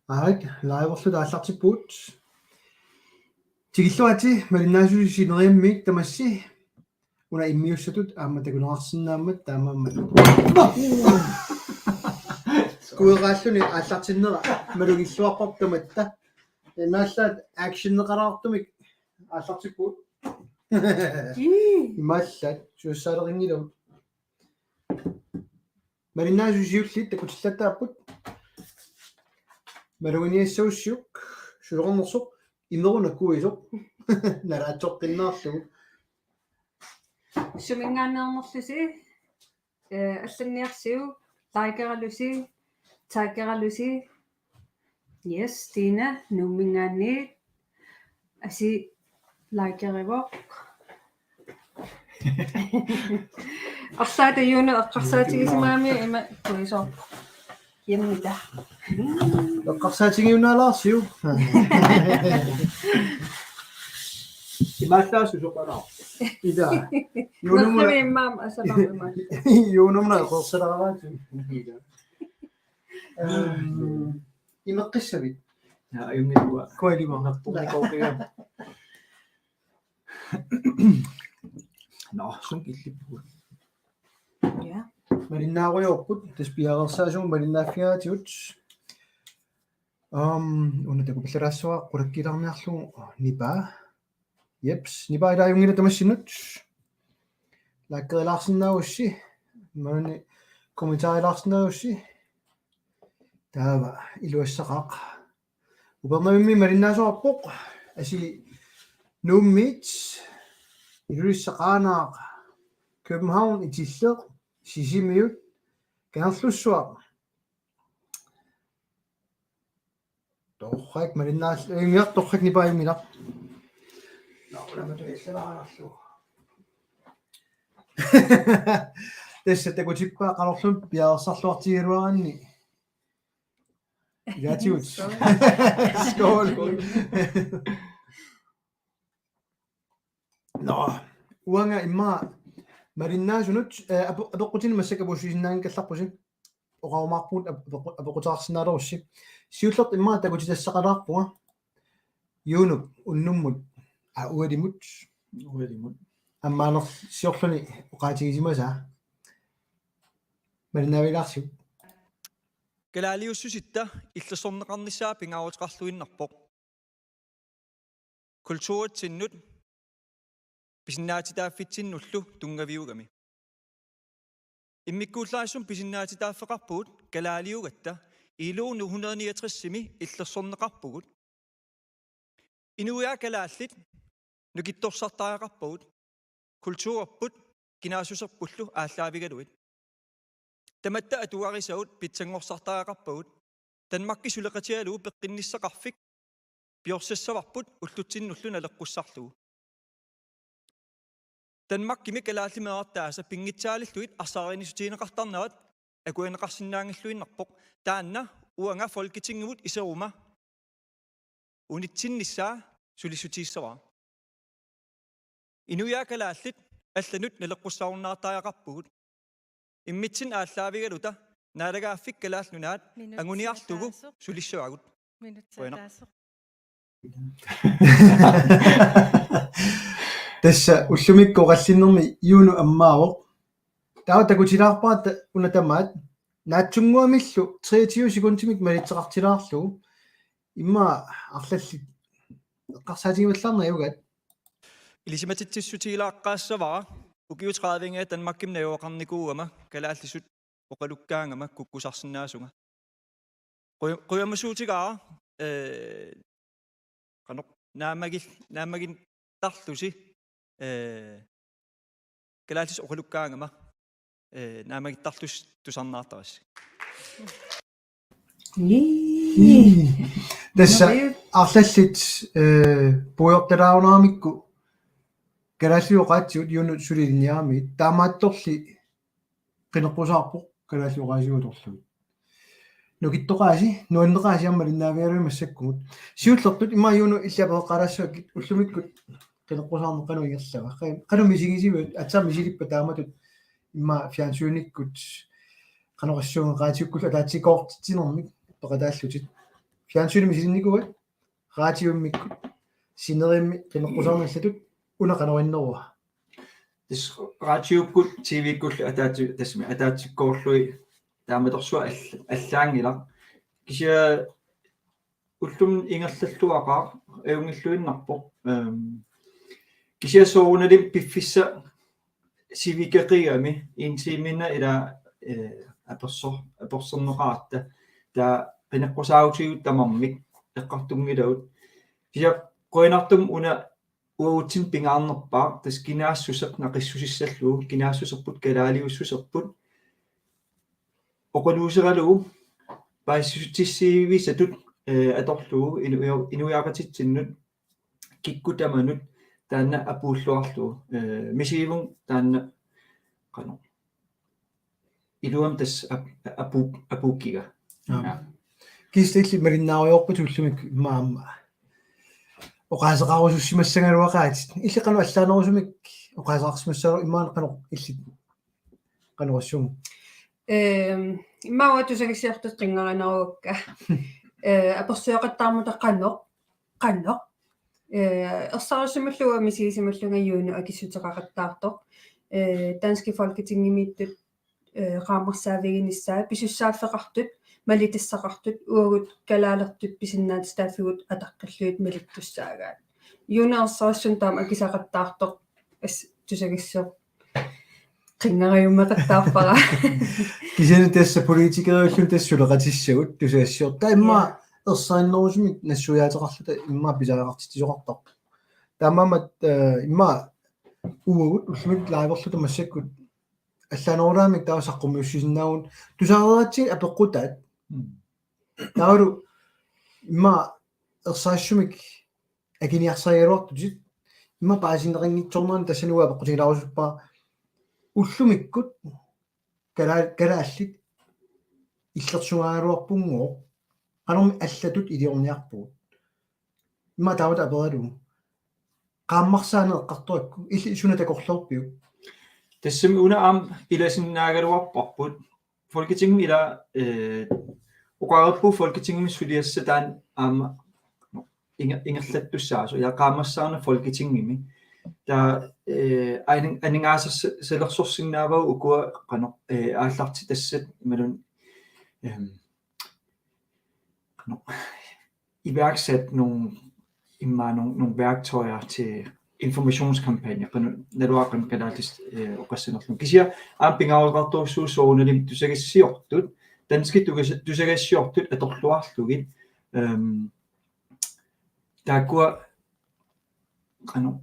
Aarik laivorlut ааллартиппуут тигиллуати малиннаасулисинериаммик тамасси уна иммиуссатут аама такунеқарсинааммат таамаамма куерааллуни ааллартиннера малугиллуарпап таматта имааллаат акшиннеқараартумик ааллартиппуут имааллаат суссаалерингилу малиннаасулисиуллит такутиллатааппут малугиниассауссиук сулеқарнерсоқ инерунаккуисоқ налаатсоққиннаарлугу сумингаанеернерлуси алланниарсиу лайкералуси таакералуси yes Tina nummingaanni asi лайкеривоқ арсаата юуна эққарсаатигисимаами има туисоо яммита эққарсаатигиунаалаарсиу имааллаасусоқалаа ида юунумна иммаам асалаама юунумна қорсалараати имаққиссавит аюнгилуа коалима наппуникоқига но сун иллиппуг я малиннааруйорпут таспиарерсаасуун малиннааффигаатиут унатаку пиллераассуа қулаккиларниарлугу нипа епс нипа илааюнгила тамассинут лаккерилаарсиннаавусси маани комментаарилаарсиннаавусси таава илуассақаақ убернавимми малиннаасуарпоқ аси нуммит илуиссақаанаақ København itilleq sisimiut kanerlussuaq torrak malinnaall ingiaq torrak nipaimilaq naulama tuillaaraarlu tässä tekutippaa qanorlum piaersarluartigiluaranni Gratiut skål Nå uanga imma мариннаасунут апеққутин массакабуссисиннаан калларпусин оқарумаарпуут апеқутаарсинаалерусси сиуллерт иммаа такутитассақалаарпуга юунуп уннуммут уалимут аммаанер сиорлуни оқаатигисимаса мариннаавилаарсу галаалиуссуситта иллерсорнеқарниссаа пингаарутеқарлуиннарпоқ культууритсиннут писиннаатитааффитсиннуллу тунгавиугами иммиккууллаассум писиннаатитааффеқарпугут галаалиугатта илуурну 169-ми иллерсорнеқарпугут инуяа галааллит нукитторсартаақарпугут культуурпут кинаасусерпуллу ааллаавигалуит таматта атуарисаут питсангорсартаақарпугут танмакки сулеқатиалуу пеққинниссақарфик пиорсассаварпут уллутсиннуллу налеққуссарлугу Danmark kimikalaalimeertaasa pingitsaallilluit arsaarinissutiineqartarnarat akuineqarsinnaangilluinnerpoq taanna uanga folketingimut iseruma unitsinnissaa sulisutiissavaa inuyaakalaаллит алланут налеққуссааруннаартааяқарпугут иммитсин ааллаавигалута наалагааффик калааллунаат агуниарлугу сулиссуагут минутсаатаасо tässä ullumikko qallinnermi yuunu ammaaroq taa takutilaarpaat unatamaat naatsunguamillu 23 sekuntimik malitseqartilaarlugu imma arlallit eqqarsaatigimallarna yugat илисиматитсиссутигилааққаассавара укиутраавингаа танмакким наюоқарникуугама калааллисут оқалуккаангама куккусарсинаасунга қуямасуутигаа қано наамагин тарлуси калааллис оқалуккаангама наамагиттарлус тусарнаартарис tässä arlallit puuyortalaarunaamikku kalaalliuqaatsiut yuunu sulilinniaami taamaattorli qineqqusaarpoq kalaalliuqaasiutorlu nukittoqaasi nuanneqaasi ammalinnaaviyarui massakkugut siullertut ima yuunu illapeqalaassuakit ullumikkut qineqqusaarneqqanu igerlava qanu misigisivat atsaammisilippa taamatut imma fiansuunikkut qanoqassuunga qaatiukkullu ataatikoortinermik toqataallutit фиансуни синникуа раатиуммикку синеримми qinерпусаарналлатут унақанериннеруа тис радиоккут тв-ккуллу атаатиккоорлуи тааматорсуа аллаангила кися уллум ингерллуақаа эунгиллуиннарпо кися соорунали пиффисса сивикеқигами интимина ила аперсорнеқаатта таа пинеққусаагутигут тамармик эққартунгилаут кися қойнартум уна уутин пингаарнерпаа тас кинаассусеқ нақиссусиссаллуу кинаассусерпут калаалиуссусерпут оқалуусералуу паассутиссиивисатут аторлуу инуяақатитсиннут киккутаманут таанна апууллуарлуу мисиивун таанна қано илуам тас апууккига кистилли мариннаариорпут уллумик маама оқаасеқарусуссимассангалуақаатит иллеқану аллаанерусумик оқаасеқарсимассаа имаан қано илли қануассум иммауа тусагиссиартут қингаранеруукка аперсуоқаттаармута қанно ерсарусималлуа мисигисималлунгаюуну акиссутеқақаттаартоқ Danske Folketingimiittut qaammarsaaviginiссаа писуссааффеқартут малитиссақартут уагут калаалертут писиннаат стааффигут атаққаллуит малиттуссаагаат юунерсаруссун таама акисақаттаартоқ ас тусагиссоо qinngariummeqattaarpara кисэни тасса политикериуллун тассулеқатиссагут тусаассиор таимма ерсаиннерусумик нассуяатеқарлута имма писаақартитисоқартоқ таамаамат имма уагут уллумик лааверлута массаккут аллаанерулаамик таасаққумиуссисиннаагун тусаарератсиг апеққутаат таалу имма ерсаассумик акиниарсариалуартутит имма паасинеқингитсорнерни тассануа апеққутигиларусуппаа уллумиккут калааллит иллерсугааруарпунгоо анорми аллатут илиорниарпугут имма таават апералу qaammarsaane eqqartuakku illi isuna takorlorpiu тассами унаам иласиннаагалуарпарпут folketing ила уqaarpuu folketing suliassa taan aama ingерлаттуссаасу я qaammarsaarna folketing ими та анингааса селерсорсиннаавау укуа qano аалларти тассат ималун qano iværksat nogle værktøjer til informationskampagner på når du har kan det okkassenerlun kisia ampingaartartuussuusoonali tusagissiortut danski tusagissiortut atorluarlugit taakua qano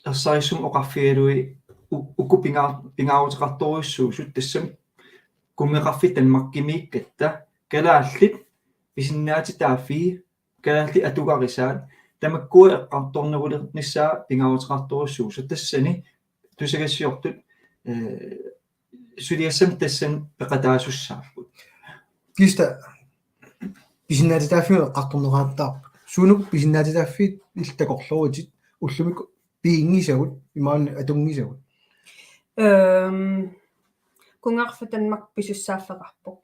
ersaisum oqarfialui ukupingaarteqartoruissuusut tassam kummeqarfit tanmakkimiikkatta kalaallit pisinnaati taaffi kalaalli atuqarisaat tamakkua eqqartornerulernissaa pingaarteqartoruissuusu tassani tusagissiortut suliassam tassan peqataasussaarput kista pisinnaati taaffi eqqartorneraattarput suunuk pisinnaati taaffi illakorlurutit ullumik piingisagut imaan atungisagut kungarfatanmak pisussaafferarpoq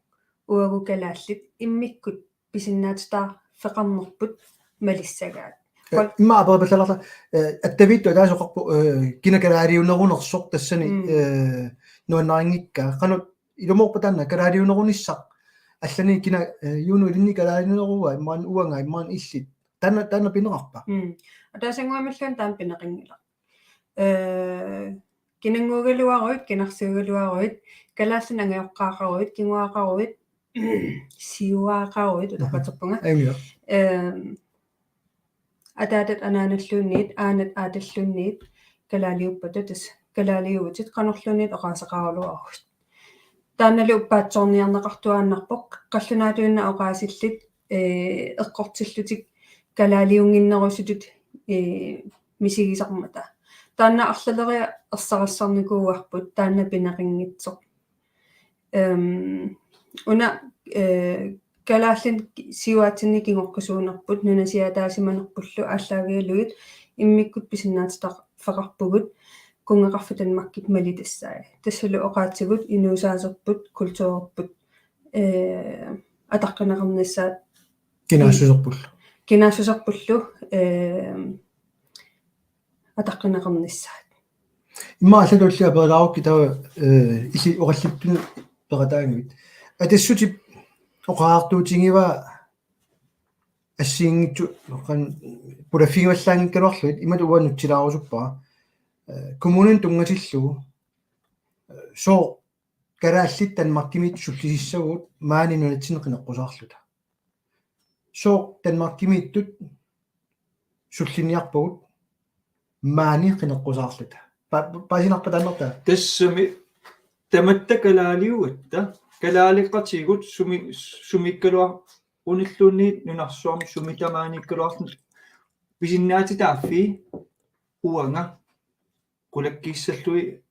uagu kalaallit immikkut pisinnaatitaa feqarnerput malissagaat имма апарпаллаларта аттавитту таасоқарпу кинакалаалиунерунерсоқ тассани нуаннарингикка қанут илуморпа таанна калаалиунеруниссақ аллани кина юуну илинни калаалиунеруа иммаан уанга иммаан иллит таанна пинеқарпа атаасангуамиллуан таан пинеқингила кинангугалуаруит кинарсуугалуаруит калааллин ангеоққаақаруит кингуаақаруит сиуаақаруит утақатерпунга амиа атаатат анааналлуунниит аанат ааталлуунниит калаалиуппата тас калаалиуутит канорлуунниит оqaасеқарулуаргут таанналу уппаатсорниарнеқартуааннарпоқ қаллунаатуинна оqaасиллит эққортиллутик калаалиунгиннерусутут мисигисармата таанна арлалериа ерсарассарникууарпут таанна пинеқингитсоқ уна калааллин сиуаатсинни кингоркасуунарпут нунасиатаасиманерпуллу ааллаагиалуит иммиккут писиннаатитақ феқарпугут кунгеқарфитанмаккит малитассаа тассалу оqaатсигут инуусаасерпут культуурерпут атаққинеқарнissaат кинаассусерпул кинаассусарпуллу атаққинеқарнissaat имма аллатуллиа пералаарукки тава иси ораллиттуни ператаагивит атассути оқаартуутингива ассиингитсу қан пулаффигиваллаангиккалуарлуит имат уанутсилаарусуппаа коммунин тунгасиллугу соо карааллит танмаркимит суллисиссагуут маанинунатсинеқинеққусаарлута соо танмаркимииттут суллиниарпагут маани қинеққусаарлута пасинарпатаннерта тассами таматтакалаалиугатта калаалиққатигут сумиккалуар униллуунниит нунарсуарми сумитамааниккалуарни писиннаати тааффи уанга кулаккиссаллуи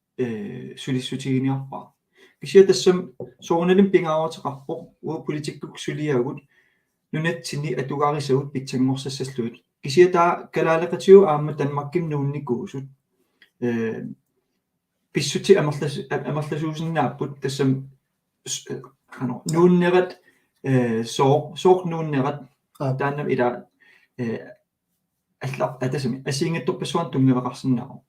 сулиссутигиниарпаа кisia тассам соорналим пингааратеқарпоқ уа политиккук сулиагут нунатсини атугаарисагут питсангорсассаллуит кisia таа калаалеқатиу аама танмакким нуунникуусут писсути амерласуусиннааппут тассам нууннерат соор нууннерат тааннам ила аллар атасами асиингатторпассуан тунгавеқарсиннаақо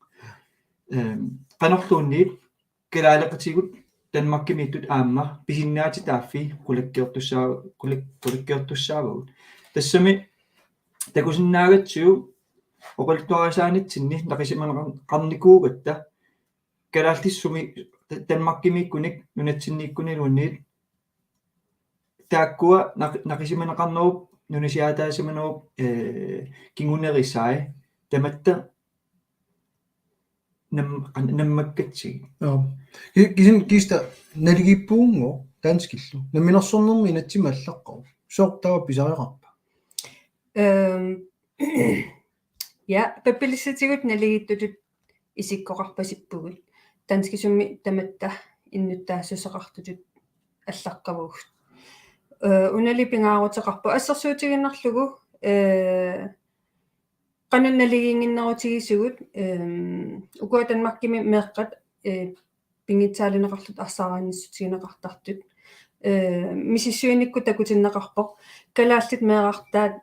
канорлуунниит калаалеқатигут танмаккимииттут аама писиннаати тааффи кулаккиортуссаавагут тассами такусиннаагатсиу оқалтуарисаанитсинни нақисиманеқарникуугатта калаалтиссуми танмаккимиккуник нунатсиннииккунилуунниит тааккуа нақисиманеқарнеруп нунисиаатаасиманеруп кингунерисаи таматта наммаккатсиг кисин киста налигиппуунго танскиллу наминерсорнерми натсималлаққо соортава писариқарпа ja папилиссатигут налигиттутут исиккоқарпасиппугут танскисумми таматта иннуттаассусеқартутут аллаққавугут унали пингаарутеқарпу ассерсуутигиннарлугу qanunnaligingиннерутигисугут укуа танмаккими меэққат пингитсаалинеқарлут арсаараанниссутигинеқартартут мисиссуиникку такутиннеқарпоқ калааллит меэрартаат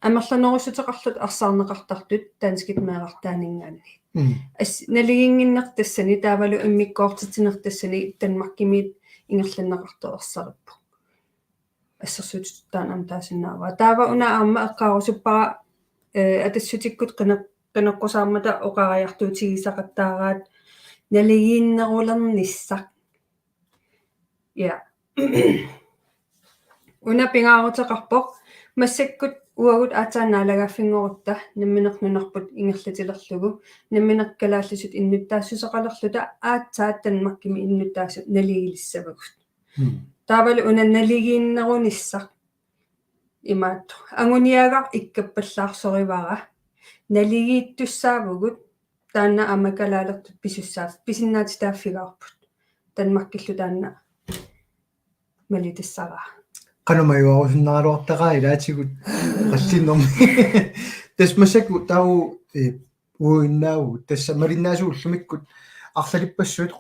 амерланерусутеқарлут арсаарнеқартартут таанскит меэрартаанингаани ас налигингиннертассани таавалу иммиккоортитинертассани танмаккимиит ингерланнеқарторсариппу ассерсуутаанам таасиннаава таава уна аама эққаарусуппара атассутиккут қинеққусаармата оқариартуутигисақаттаараат налигииннерулерниссақ я уна пингаарутеқарпоқ массаккут уагут аатаанаалагаффингорутта намминернунарпут ингерлатилерлугу намминеркалааллисут иннуттаассусеқалерлута аатсаат танмаккими иннуттаасут налигилиссавагут таавал унанналигииннеруниссақ имаатту ангуниагар иккаппаллаарсоривара налигииттуссаавгут таанна амакалаалертут писуссаав писиннаати тааффигаарпут танмаккиллу таанна малитассараа канумаюарусиннааруартагаа илаатигут қаллиннэрми тасмасаку тау уиннааву тасса мариннаасууллумиккут арлалиппассуут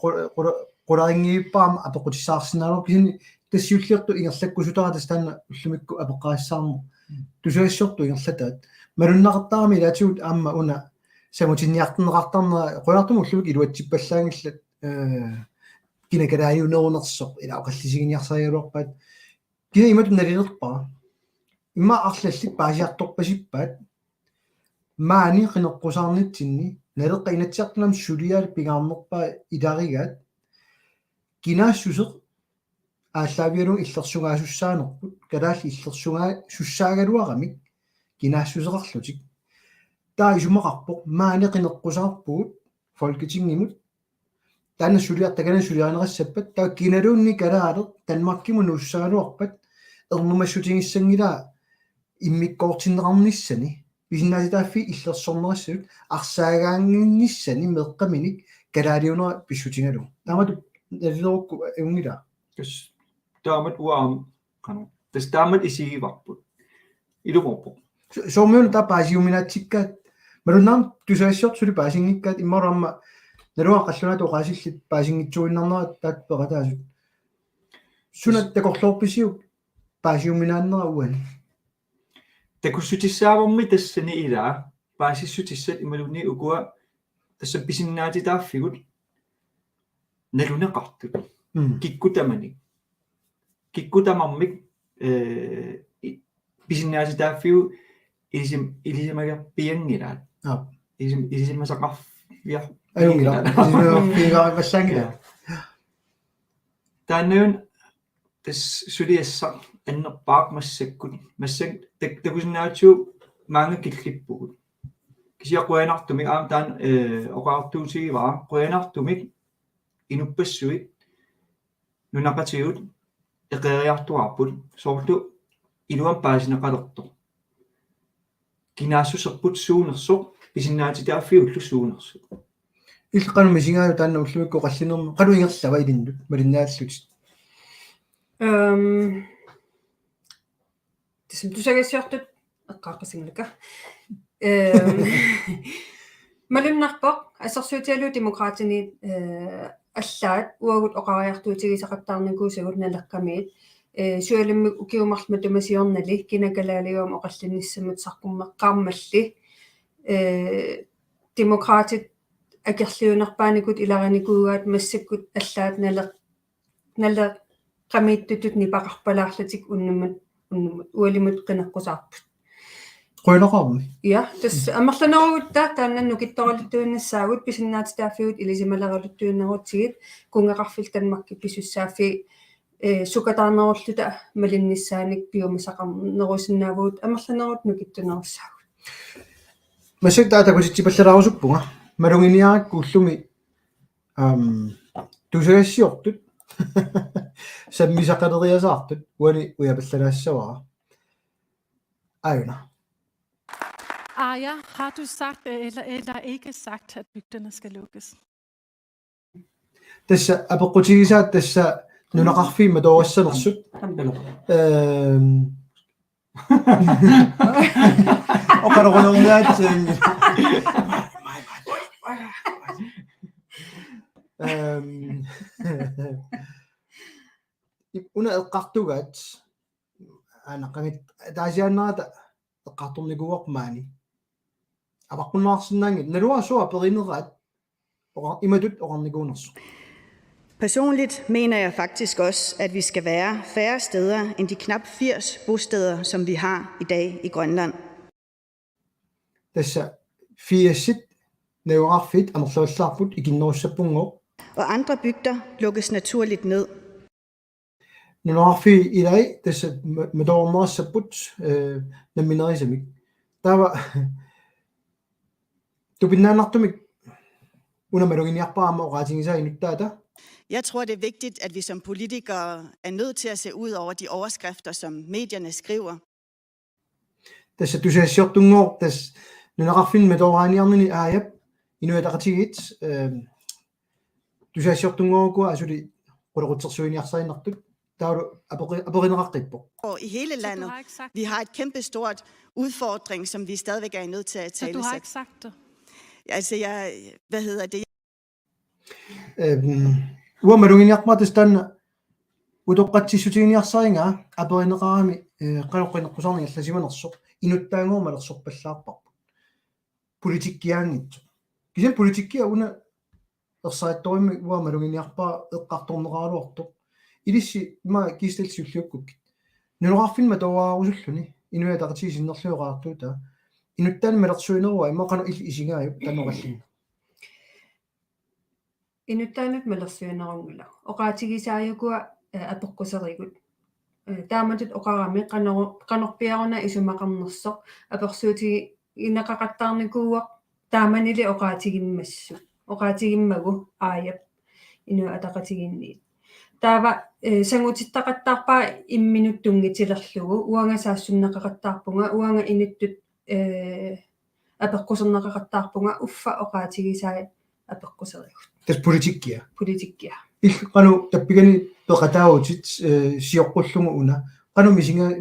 qularingииппаама апеқутиссаарсинаару кисини тассиуллиерту ингерлаккусутара тастаана уллумикку апеққаассаарму тусуассорту ингерлатаат малуннақартаарми илаатигут аама уна самутинниартнеқартарнера қулартуму уллумик илуатсиппаллаангиллат кинакалааюнерунерсоқ ила оқаллисигиниарсариалуарпаат кина имату налилерпаа имма арлаллит паасиарторпасиппаат маани қинеққусаарнитсинни налеққа инатсиартунам сулиаал пигаарнерпаа иларигаат кинаассусеқ ааллаавиалу иллерсугаасуссаанерпут калаалли иллерсугаа суссаагалуарамик кинаассусеқарлутик таа исумақарпоқ маани қинеққусаарпугут folketingimut таана сулиартакана сулианерассаппат таа киналуунни калаалер танмаркиму нуссааluarpat эрнумассутингиссангилаа иммиккоортиннеқарниссани писиннааситааффи иллерсорнерассут арсаагаангинниссани меққаминик калаалиунера писсутингалу таамату налилерукку унгила кас таамат уаам кано тас таамат исигиварпут илуморпо соомиун таа паасиуминаатсиккаат малуннаам тусаассиортсули паасингиккаат иммараама налуа қаллунаату qaasillит паасингитсуиннарнера таат ператаасут сунат такорлоорписиук paasiuminaannera uani takussutissaavormi tassani ilaa paasissutissat imalunni ukua tassa pisinnaatitaaffigut naluneqartut kikkutamarmik pisinnaatitaaffigu ilisimagerpiangilaat ilisimasaqarfiar ayungila fiigaarivassangila taannaun tas suliassa annerpaaq massakkut takusinnaatsu maanga killippugut kisiaquanartumik aam taan oqaartuutigivaa quanartumik inupassuit nunaqatigut eqeriartuarput soorlu iluan paasineqalertoq kinaassuserput suunersoq pisinnaatitaaffiullu suunersu иллеқану мисигааю таанна уллумикку қаллинерма қалу ингерлава илиннут малиннааллут Tisem du sagasiortut eqqaaqasinglaka. Malunnerpoq assersuutialu demokraatini аллаат уагут оqariartuutigisaqattaarnikuusagut nalaqqamiit суалиммик укиумарлма тумасиорнали кинакалаалиуам оқаллинниссамут саркуммеққармалли демократит акерлиунерпааникут илараникуугаат массаккут аллаат налеққамииттутут нипақарпалаарлатик уннумат уалимут қинеққусаарпут qoiloqarmi ja tas амерланерugutта тааннанну китторалуттуиннассаагут писиннаатитааффигут илисималералуттуиннерутсигит кунгеқарфил танмакки писуссааффи сукатаарнеруллута малинниссааник пиумисақарнерусиннаавуут амерланерут нукиттунеруссаагут масак таатакуситсипаллалаарусуппунга малунгиниаракку уллуми тусагассиортут саммисақалериасаартут уани уяпалланаассавара аюна Arja, har du sagt eller ikke sagt, at bygderne skal lukkes? тасса апеққутигисаат тасса нунақарфиимма тооссанерсут оқарогонернаатсин уна эққартугаат анаққамит таасианнерата эққарторникуоқмаани апаққуннаарсинаангит налуасуа перинераат иматут оқарникуунерсу. Personligt mener jeg faktisk også, at vi skal være færre steder end de knap 80 bosteder, som vi har i dag i Grønland. Tässä fiasit neuarfit amorluallaarput ikinnerussappungo. Og andre bygder lukkes naturligt ned. Nuarfi ilai tässä medormaassaput naminerisamik. Tava tupinnaanartumik unamaluginiarpaama oqaatingisaa inuttaata. Jeg tror, det er vigtigt, at vi som politikere er nødt til at se ud over de overskrifter, som medierne skriver. Tässä tusassiortungoor tas nunaqarfin medoraaniarnini aayap inuataqatigit tusassiortungoorku asuli quluqutsersuiniarsainartut taulu aperinaqarqippo. Og i hele landet, vi har et kæmpe stort udfordring, som vi stadigvæk er nødt til at tale. Så du har ikke sagt det? Altså, hvad hedder det? Uamalunginiarpatas tanna utoqqatsissutiiniarsaringa aperineqarami qaloqqinneqqusarningallaasimanersoq inuttaanguumalersorpallaarparpu politikkiaangitsu kisen politikkia una ersaattorimi uamalunginiarpaa eqqartorneraaluartoq ilissi ma kiistalsiulliukkukkit nunoqarfinma tawaarusulluni inuataqatigisinnerluoqaartuuta inuttaanmalersuinerua imaqanu isigaayup tannoqallini Inuttaanut malersuinerungula oqaatigisaayukua apeqquserigut taamatut oqarami qanorpiaruna isumaqarnersoq apersuutigi inaqaqattaarnikuuaq taamanili oqaatigimmassu oqaatigimmagu aayap inu ataqatiginniit taava sangutittaqattaarpaa imminuttungitilerlugu uangasaassumnaqaqattaarpunga uanga inuttut apeqqusernaqaqattaarpunga uffa oqaatigisaay apeqquserigut tas politikkia politikkia qanu tappigani peqataavutit siorqullugu una qanu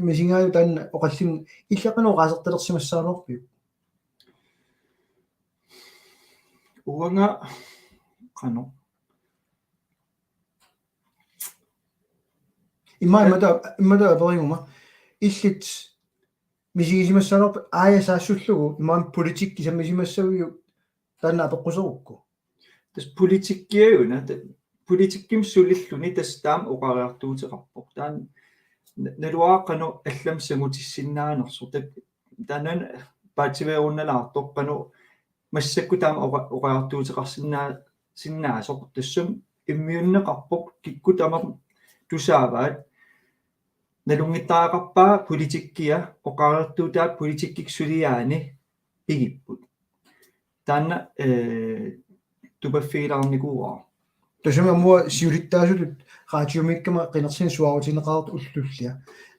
misingaaju taanna oqallin illaqanu qaasertalersimassaanorpiu uanga qanu иммада аперингума иллит мисигисимассанерп аая саассуллугу имаан политик кисаммисимассавиу таана апеққусерукку тас политиккиаюна политикким сулиллуни тас таам оқариартуутеқарпоқ таан налуааққану аллам сангутиссиннаанерсу таанан паатсивеерунналаартоқ қану массакку таам оқариартуутеқарсиннаасоқ тассум иммиуннеқарпоқ кикку тамар тусааваат налунгиттаақарпаа политиккия оқариартуутаат политиккик сулиаани пигиппут таана тупаффигилаарникууаа тасама муа сиулиттаасулут раатиумиккама қинерсин суарутинеқарт уллуллиа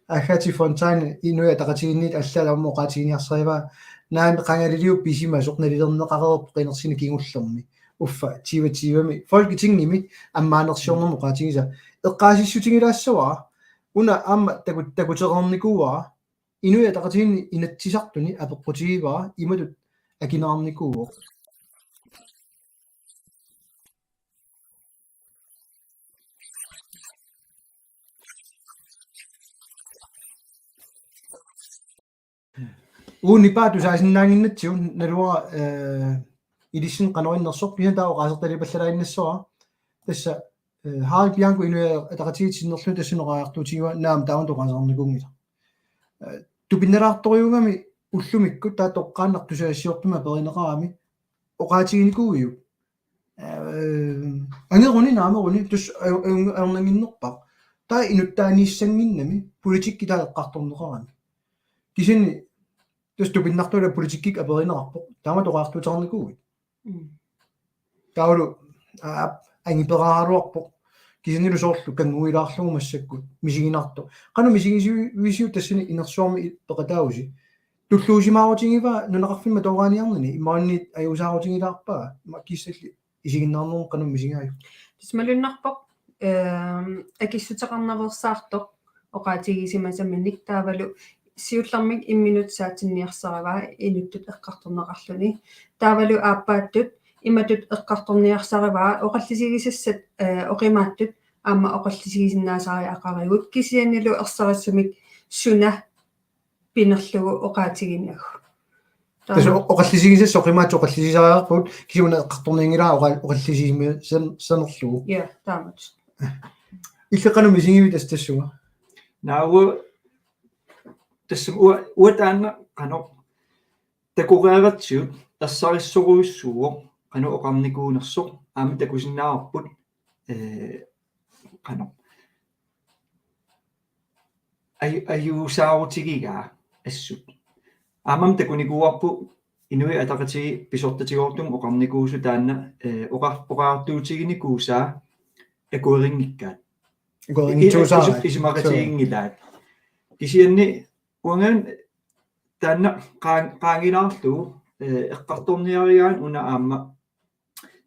ахати фонтайн инуя тақатигиннит аллаламмо qaatигиниарсариваа наами қангалилиу писима соқналилернеқарерп қинерсини кигуллерми уффа тивами folketingimi аммаанерсиорнэрму qaатигиса эққаасиссутингилаассаваа уна аама такутерерникууаа инуя тақатигинни инатсисартуни апеққутигиваа иматут акинаарникууо уунипаату саасиннаангиннатсиун налуа илиссин канориннерсоқ пиан таа оқаасерталипаллалаиннассора тасса хаал пианку инуя атақатигитсиннерлу тассинеқаартуутигуа наам таун тоқасарникунгила тупиннераарториугами уллумикку таа тоққааннартусаассиортума перинеқарами оқаатигиникууиу ангеруни наамеруни тус аернангиннерпақ таа инуттаанииссангиннами политикки таа эққарторнеқарами кисини тус тупиннартула политиккик аперинеқарпоқ таама тоқаартуутарникууи таулу ангиперааруарпоқ кисинилу соорлу кангуилаарлугу массаккут мисигинарту қану мисигисивисиу тассини инерсуарми пеқатауси туллуусимаарутингива нунеқарфимма тоорааниарнини имаанни аюусаарутингилаарпаа маккиссалли исигиннаарнерун қану мисигааю тисмалуннарпоқ акиссутеқарнерерсаартоқ оқаатигисимасамминик таавалу сиуллармик имминут саатинниарсараваа инуттут эққарторнеқарлуни таавалу ааппааттут иматут эққарторниарсараваа оқаллисигисассат оқимааттут аама оқаллисигисиннаасари ақаривут кисианилу ерсариссумик суна пинерлугу оқаатигиннагу тас оқаллисигисас оқимаат оқаллисисариарпут кисуна эққарторнингилаа оқаллисигисми санерлугу я таамат иллеқану мисигиви тассуга науа тассам уатаанна қано такуреератсиут тассариссоруиссууо қано оқарникуунерсоқ аами такусиннаарпут қано аюусаарутигигаа ассут аамам такуникуарпу инуи атақатиги писортатигоортум оқарникуусу таанна оқарпоқаартуутигиникуусаа акуерингиккаат исимақатигингилаат кисианни уанган таанна qaangilaarlu эққарторниариаан уна аама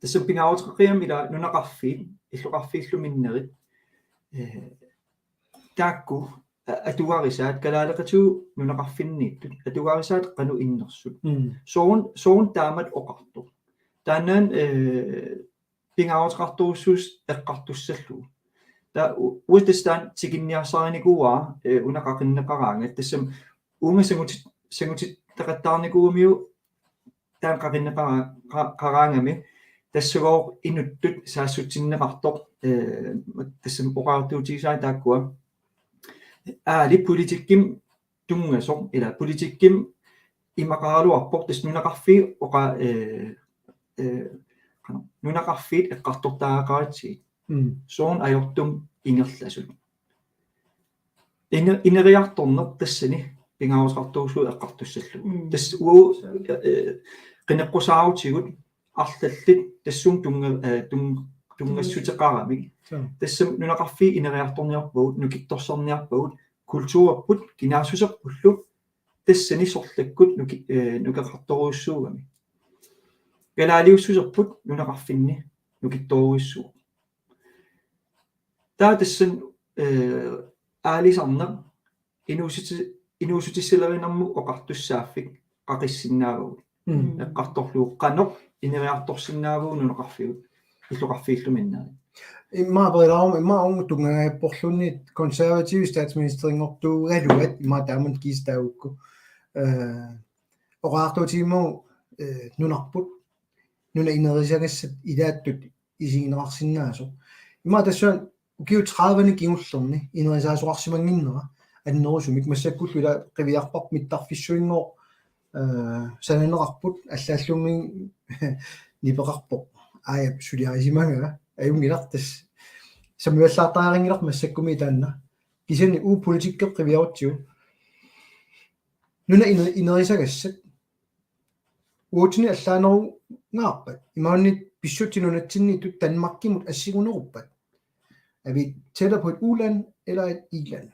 тассаппингааутеққиам ила нунақарфиит иллоқарфииллуминнерит таакку атугарисаат калаалеқату нунақарфиннииттут атугарисаат қану иннерсут соон таамат оқарту тааннаан пингааутеқартуруссуус эққартуссаллу та уутестан тигинниарсааникуаа унақақиннеқараанга тассам унгасагут тақаттаарникуумиу таан қақиннеқараангами тассагоо инуттут саассутсиннеқартоқ тассам оқаартуутигисаа тааккуа аали политикким тунгасоқ ила политикким имақаралуарпоқ тас нунақарфи оқа нунақарфиит эққартортаагааратсигит соон ajortum ингерласут инериарторнер тассани пингаусартуусуу эққартуссаллу тас уу қинеққусааутигут арлаллит тассум тунгассутеқарамик тассам нунақарфи инериарторниарпагут нукитторсерниарпагут культуураппут кинаасусерпуллу тассани сорлаккут нукеқарторуussуугами галаалиуссусерпут нунақарфинни нукитторуussуу таатассан аалисарнер инуусутиссалеринэрму оқартуссааффик қақиссиннаавагут эққарторлуу қанеқ инериарторсиннаавагу нунеқарфигут иллоқарфииллу миннери Имма аберилаарум имма унг консерватив статсministeriнгортуугалуат имма тааман кистаавукку oraartuutiimmu nunarput nuna inerisaгассат илааттут исигинеқарсиннаасо имма тассуан укиу 30-ни кигуллерни инерисаасоқарсимангиннера аннерусумик массаккуллу ила қивиарпарп миттарфиссуингоо сананеқарпут аллааллумми нипеқарпоқ аая сулиарисиманга аюнгилартас самуаллаартаарингилар массаккуми таанна кисани уу политиккеқ қивиарутсиу нуна инерисагассат уутини аллаанеру ngаарpat имаунни писсутинунатсинни тут Danmarkimut ассигунеруппат ави tættere på et uland eller et i-land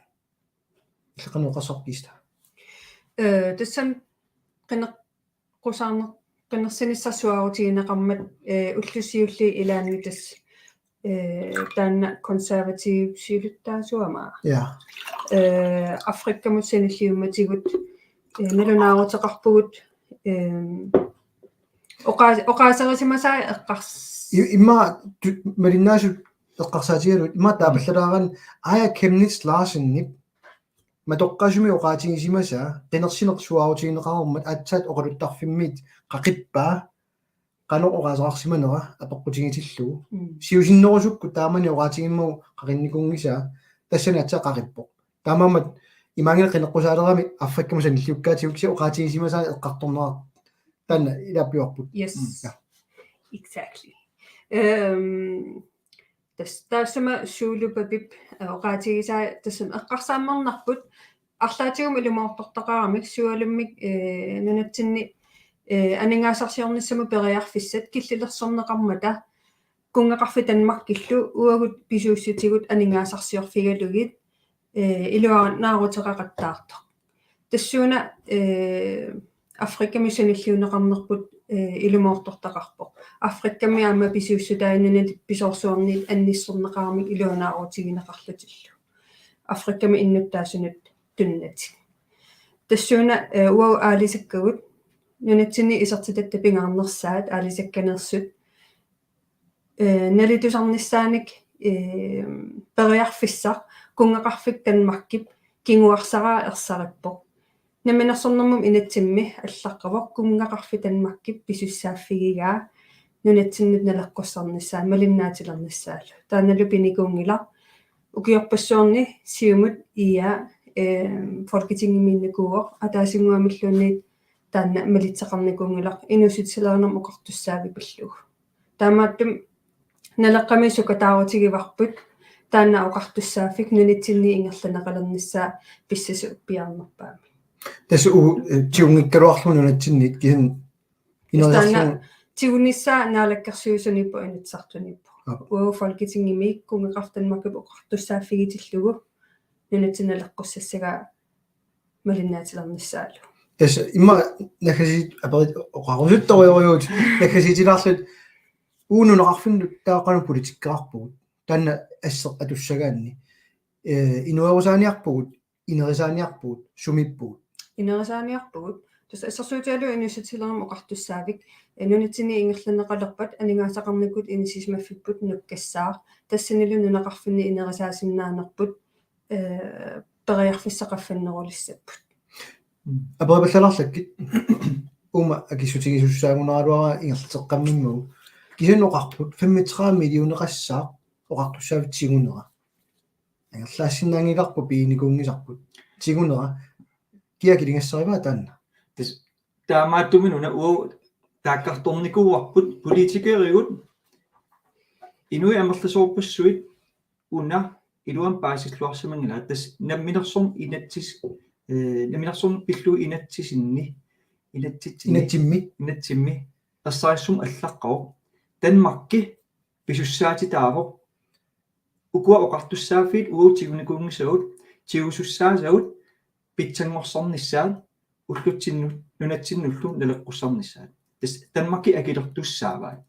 иллеқанеқарсарписта тассан qinneqqusаарner qinnersinissarsuarutigineqarmat уллусиулли илаанни тас таанна консерватив сиулуттаасуама ja африккамут синиллиумматигут налунаарутеқарпугут оқаасерисимасаа эққарс имма малиннаасу эққарсаатигалут имма таапаллалааран ая кемнис ларсеннип матоққасуми оқаатигисимасаа қинерсинерсуарутигинеқаруммат аатсаат оқалуттарфиммит қақиппаа qanoqoqaasaqarsimanera apeqqutigitillugu siusinnerusukku taamani oqaatigimmau qaqinnikungisa tassani atsa qaqippoq taamamat imangil qinneqqusaalerami afrikkamusan illiukkaatiuksi oqaatigisimasa eqqartornera tanna ilapiorput yes exactly tassama suulupapip oqaatigisaa tassam eqqarsaammarnarput арлаатигум илумоортортақарамик суалуммик нунатсинни анингаасарсиорниссаму периарфиссат киллилерсорнеқармата кунгақарфи Danmarkиллу уагут писууссутигут анингаасарсиорфигалугит илуарнаарутеқақаттаартоқ тассууна африккамисаниллиунеқарнерпут илумоортортақарпоқ африкками аама писууссутааннуна писорсуорнит анниссорнеқарамик илуанаарутигинеқарлутиллу африкками иннуттаасунут туннати тассууна уау аалисаккагут нунатсини исертитатта пингаарнерсаат аалисакканерсут налитусарниссааник периарфиссар кунгақарфик Danmarkip кингуарсараа ерсариппоқ наминерсорнэрмум инатсимми аллаққавоқ кунгақарфи Danmarkip писуссааффигигаа нунатсиннут налеққуссарниссаа малиннаатилерниссаалу тааналу пиникуунгила укиорпассуорни сиумут ия folketingimинникууоқ атаасингуамиллуунниит таанна малитсеқарникуунгилар инуситсилаарнам оқартуссаави пиллуг таамааттум налеққамисука таарутигиварпут таанна оқартуссаафик нунитсинни ингерланеқалерниссаа писсасу уппиарнерпаами тасу тиунгиккалуарлу нунатсиннит кисан инерисарсуу тиунниссаа наалаккерсуусуниппу инатсартуниппу уу folketingimik кунгеқарф Danmarkip оқартуссааффигитиллугу нунатсиналеққуссассага малиннаатилерниссаалу тас имма нахасит апарит оқарусутториориут нахаситилаарлут уунунеқарфинну таақану политиккеқарпугут таанна ассеқ атуссагаанни инуерусааниарпугут инерисааниарпугут сумиппугут инерисааниарпугут тас ассерсуутиалу инусатилерам оқартуссаавик нунатсини ингерланеқалерпат анингаасақарникут инисисмаффиппут нуккассаа тассанилу нунеқарфинни инерисаасиннаанерпут периарфиссақаффаннерулиссаппут апарипаллаларлаккит ума акиссутигисуссаагунералуара ингертеққаммиммагу кисанноқарпут 35 миллионеқассаа оқартуссаавитсигунера ангерлаассиннаангиларпу пииникунгисарпут тигунера киакилингассариваа таанна таамааттуминуна уу тааккарторникууарпут политикеригут инуи амерласоорпассуит уна илуан паасиллуарсимангила тас намминерсорн инатсис намминерсорн пиллу инатсисинни инатсимми тассаассум аллаққао Danmarkки писуссаатитаавоқ укуа оқартуссааффит уутигуникуунгисагут тиусуссаасагут питсангорсорниссаат уллутсиннут нунатсиннуллу налеққуссарниссаат тас Danmarkки акилертуссааваа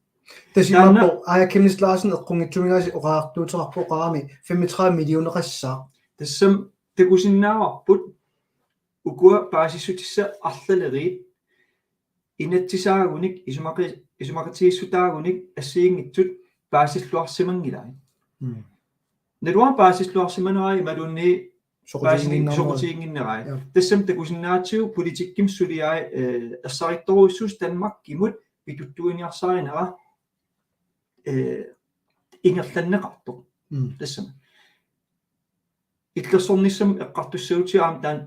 тасимаппо ая кемнис ларсен эққунгитсумигаси оқаартуутеқарпоқарами 35 миллионеқассаа тассам такусиннааварпут укуа паасиссутисса арлалериит инатсисаагуник исумақатигиссутаагуник ассиингитсут baasisluarsimangilai naluar baasisluarsimanerai imalunni soqutiinginnerai tassam takusinnaatigu politikkim suliai assarittoruissus Danmarkimut pituttuiniarsarinera ingerlanneqartoq tassam illersornissam eqqartussuutiaam taan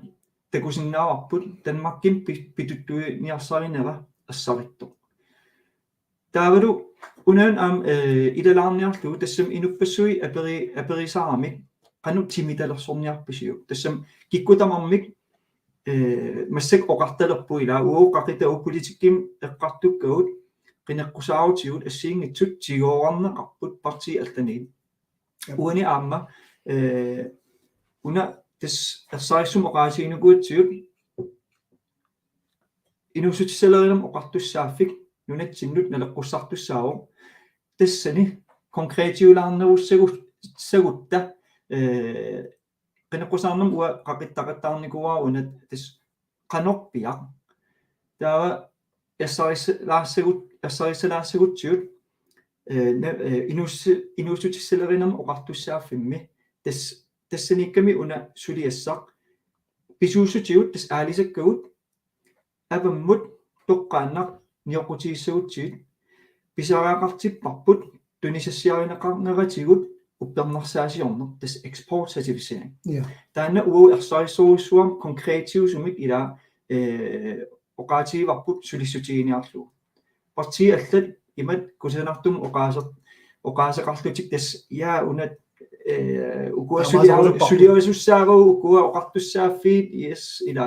takusinnaavarput Danmarkkim pituttuiniarsarinera assarittoq taavalu unan am ilalarniarlu tassam inuppassui aperisaramik qanu timitalersorniarpisiu tassam kikkutamarmik massak oqartalerpu ila uoqqaqita politikkim eqqartukkagut qineqqusaautigut assiingitsut tigooarneqarput parti allaniin uani aamma una tas assarissum oqaasiinuguutsiut inusutissalerinam oqartussaaffik nunatsinnut naleqqussartussaavo tassani konkreetiulaarnerussagutta qineqqusaarnam ua qaqittaqattaarnikuaa unat tas qanorpiaq taava assarissalaarsagutsiut inussutissalerinam oqartussaaffimmi tassaniikkami una suliassaq pisuussutigut tas aalisakkagut apammut toqqaannaq niorqutiissagutsiit pisaraaqartipparput tunisassiarineqarneratigut uppernersaasiorner tas export certificering taanna uo ersarissoruissuam konkreetiusumik ila oqaatiivarput sulissutiiniarlu parti allat imat kusanartum oqaasaqarlutik tas yaa unat ukua suliorisussaaru ukua oqartussaaffiit yes ila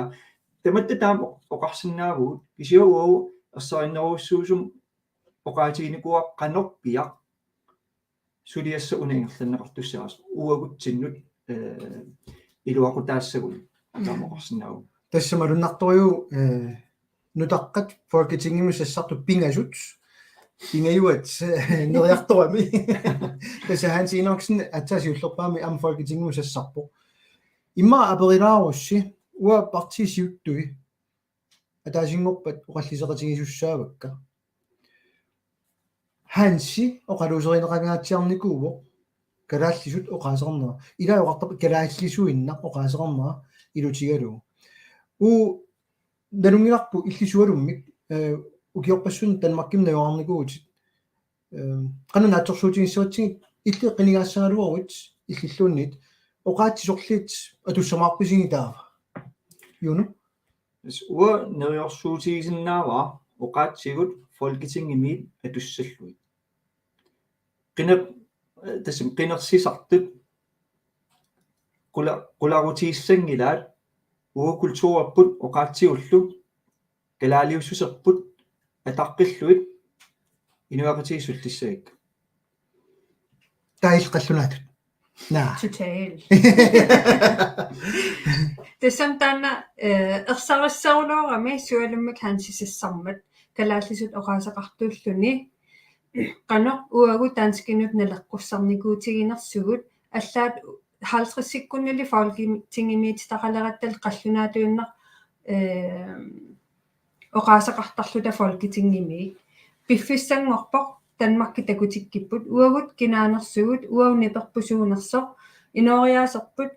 tamatta taam oqarsinnaaruut kisio uo ersarinneruissuusum oqaatiinikuaq qanorpiaq suliassa unaingerlanneqartussaas uagutsinnut iluaqutaassagul taamoqarsinnaaru тассамалуннарториу нутаққат folketingimusassartu pingasut pingayuat neriartorami tassa Hans Enoksen attasiullerpaami am folketingimusassarpo imma aperilaaruussi ua partisiuttui атаасингорпат оқаллисеқатигисуссаавакка Hansi оқалуусеринеқангаатсиарникууво калааллисут оқаасеқарнера илаоқартап калааллисуинна оқаасеқарнера илутигалуу у налунгиларпу иллисуалуммик укиорпассун Danmarkkim навиоарникуутит qanunaatorsuutigiссаватсигит илли qinigaassaaluоруит иллиллуунниит оқаатсисорлиит атуссамаарписиги таава юну uа neriorsuutigisinnaava oqaatsigut folketingimiit atussalluit tassam qinersisartut qularutiissangilaat uo kultuurapput oqaatsiullu kalaaliussuserput ataqqilluit inuaqatiissullissagik таилқаллунаатут наа Total. Tassam taanna ersarissaruloorami sualummik hansisissarmat kalaallisut oqaasaqartuulluni qanoq uagu tanskinut naleqqussarnikuutiginersugut allaat 50-sikkunnali folketingimiit taqalerattal qallunaatuinneq oqaasaqartarluta folketingimiit piffissangorpoq Danmarkki takutikkiput uagut kinaanersugut uauniperpusuunersoq inoriaaserput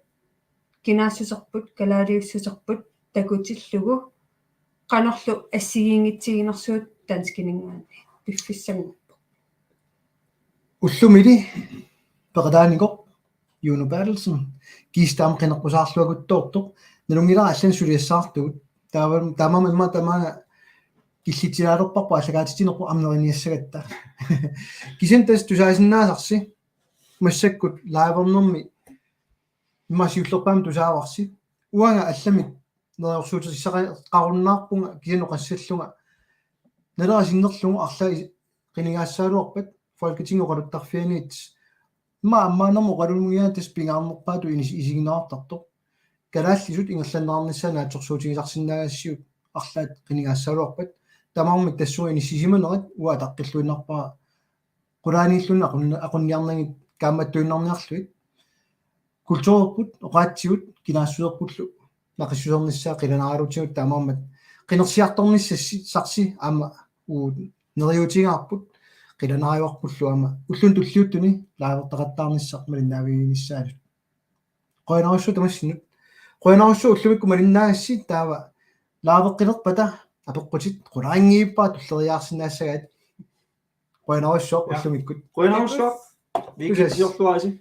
kinaassuserput kalaaliussuserput takutillugu qanorlu assigiingitsiginersuut tanskiningaani piffissangorpoq уллумили передааникоқ Juno Bertelsen giistam qineqqusaarluaguttoortoq nalungilaa allan suliassаарtugut taamamimma tamana киллитилаалерпарпа аллагаатитинерпу амнерниассагатта кисентас тусаасиннаасарси массаккут лаавернерми иммасиуллерпаам тусааварси уанга алламик нерерсуутисақаруннаарпунга кисанеқассаллунга налерасиннерлугу арла qinigaassaaluarpat folketingoqaluttарфианиит имма аммаанермо qalulungiaatas pingаарnerpaatu isiginaartartoq kalaallisut ingerlannearnissaana atorsuutigisarsinnaaгассиут арлаат qinigaassaaluarpat тамармик тассуини сисиманерат уа таққиллуиннарпаа qulaaniillunna aqunniarnagit kaammattuinnarniarluit kultuurput oqaatsigut kinaassуерпуллу naqissusernissaa qilanaraalutigut tamarmat qinersiartornissassi sarsi aama uu neriutigaarput qilanaariorpulluama ullun tulliuttuni laavertaqattaarnissaq malinnaaviginiссаалут qoinarussу тамассинут qoinarussу уллумикку малиннаагасси таава лаавеққилерпата апеққутит qulaangiippaa tulleriaarsinnaassagaat qoinarussoo Ja. ullumikkut Grønhavnsshop. Vi kan Præcis. sige,